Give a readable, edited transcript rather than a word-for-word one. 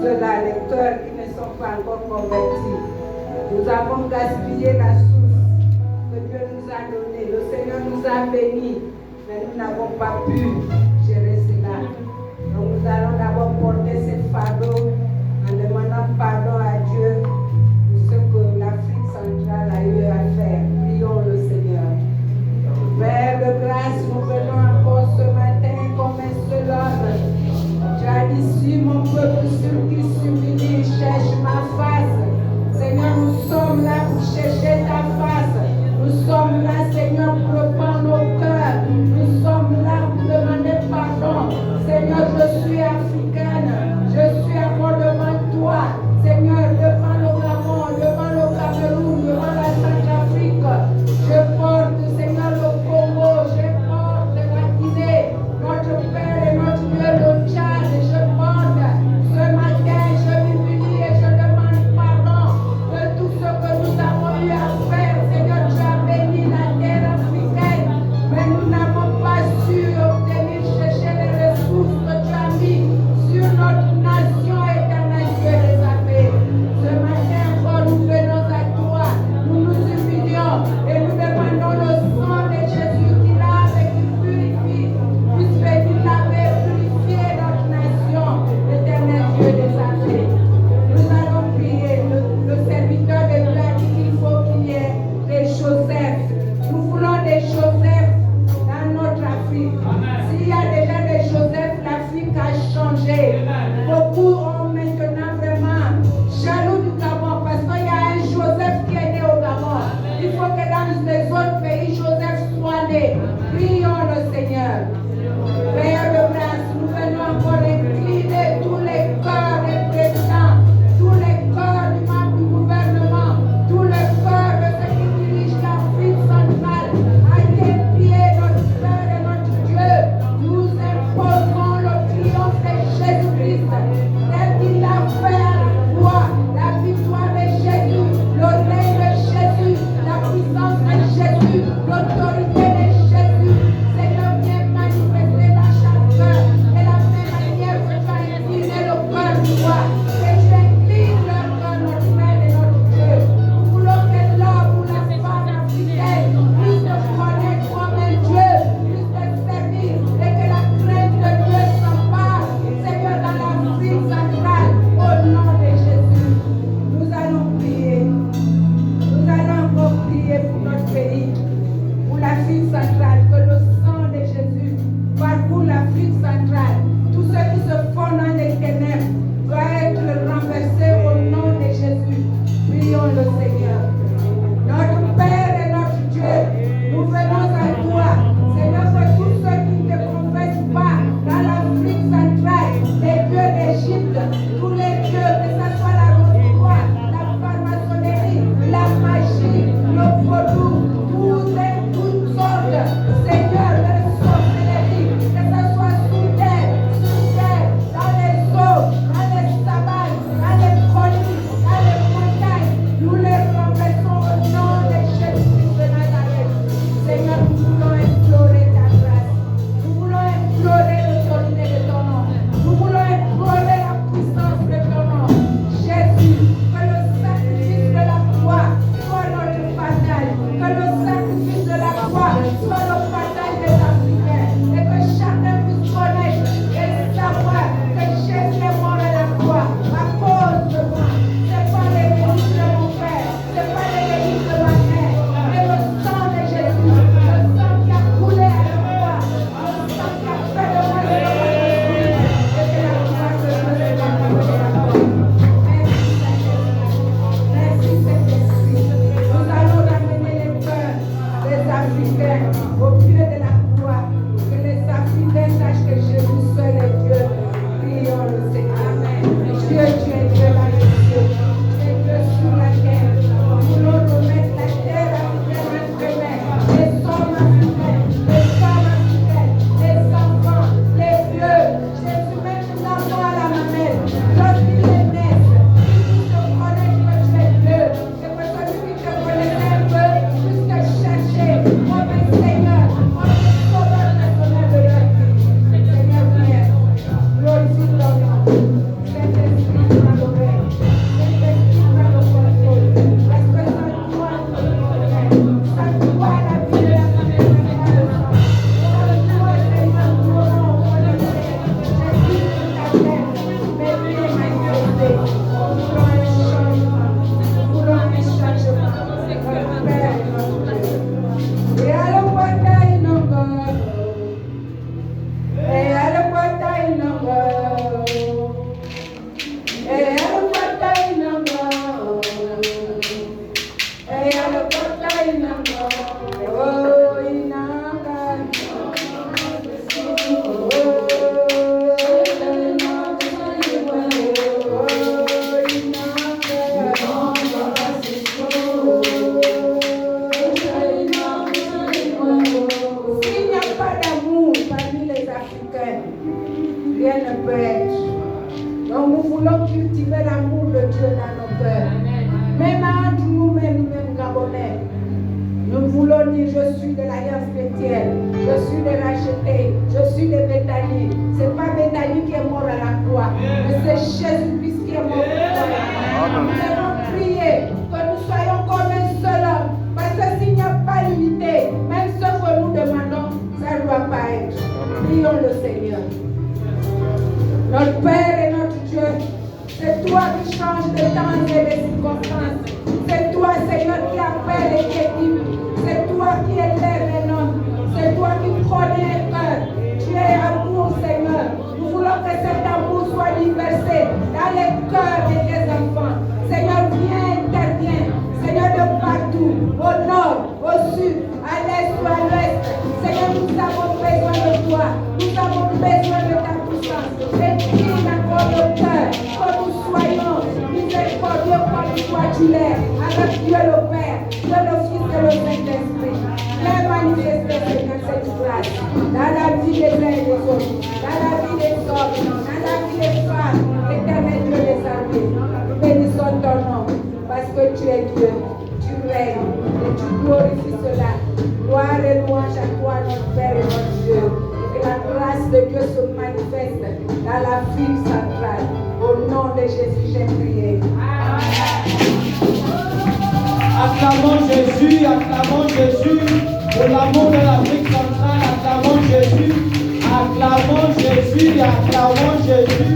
ceux-là, les cœurs qui ne sont pas encore convertis. Nous avons gaspillé la source que Dieu nous a donnée. Le Seigneur nous a bénis, mais nous n'avons pas pu gérer cela. Donc nous allons d'abord porter ce fardeau en demandant pardon à Dieu pour ce que l'Afrique centrale a eu à faire. Prions le Seigneur. Père de grâce, nous venons encore ce matin comme un seul homme. Tu as dit, si mon peuple sur qui s'humilie cherche ma face. Seigneur, nous sommes là pour chercher ta face. Nous sommes là, Seigneur, pour reprendre nos cœurs. Nous sommes là pour demander pardon. Seigneur, je suis africaine. Je suis encore devant toi. Seigneur, devant le Gabon, devant le Cameroun, devant la Centrafrique. Je porte, Seigneur, le Congo. Je porte la Guinée, notre Père et notre Dieu, le Tchad. Je porte ce matin, je m'humilie et je demande pardon de tout ce que nous avons eu à faire. Seigneur, tu as béni la terre africaine, mais nous n'avons pas su obtenir, chercher les ressources que tu as mis sur notre nation éternelle, Dieu des armées. Ce matin encore, nous venons à toi, nous nous humilions et nous demandons le sang de Jésus qui lave et qui purifie, puisse venir laver, purifier notre nation, éternel Dieu des armées. Nous allons prier. Le serviteur de Dieu a dit qu'il faut qu'il y ait des Joseph. Nous voulons des Joseph dans notre Afrique. S'il y a déjà des Joseph, l'Afrique a changé. Beaucoup ont maintenant vraiment jaloux du Gabon parce qu'il y a un Joseph qui est né au Gabon. Il faut que dans les autres pays, Joseph soit né. Prions le Seigneur. Père de grâce, nous venons encore incliner tous les cœurs des présidents, tous les cœurs du membre du gouvernement, tous les cœurs de ceux qui dirigent l'Afrique centrale. À tes pieds, notre Père et notre Dieu, nous imposons le triomphe de Jésus-Christ, tel qu'il l'a fait à la croix, la victoire de Jésus, le règne de Jésus, la puissance de Jésus, l'autorité de Jésus. Seigneur, viens Donc nous voulons cultiver l'amour de Dieu dans nos cœurs. Même entre nous-mêmes, Gabonais, nous voulons dire je suis de l'Alliance chrétienne, je suis de racheté, je suis de Béthanie. Ce n'est pas Béthanie qui est mort à la croix, mais c'est Jésus-Christ qui est mort à la croix. Nous devons prier que nous soyons comme un seul homme, parce que s'il n'y a pas l'unité, même ce que nous demandons, ça ne doit pas être. Prions le Seigneur. Notre Père et notre Dieu, c'est toi qui changes de temps et de circonstances. C'est toi, Seigneur, qui appelle et qui équipe. C'est toi qui élève un homme. C'est toi qui connais un cœur. Tu es amour, Seigneur. Nous voulons que cet amour soit dispersé dans les cœurs de tes enfants. Seigneur, viens, interviens. Seigneur, de partout, au nord, au sud, à l'est ou à l'ouest. Seigneur, nous avons besoin de toi. Nous avons besoin de ta puissance. Écris encore nos cœurs, que nous soyons miséricordieux comme toi tu l'es, avec Dieu le Père, Dieu le Fils et le Saint-Esprit. Viens manifester, Seigneur, cette grâce dans la vie des uns et des autres, dans la vie des hommes, dans la vie des femmes, éternel Dieu des armées. Nous bénissons ton nom, parce que tu es Dieu, tu règnes et tu glorifies cela. Gloire et louange à toi, notre Père et notre Dieu. Et que la grâce de Dieu se manifeste dans l'Afrique centrale. Au nom de Jésus, j'ai prié. Acclamons Jésus pour l'amour de l'Afrique centrale. Acclamons Jésus, acclamons Jésus.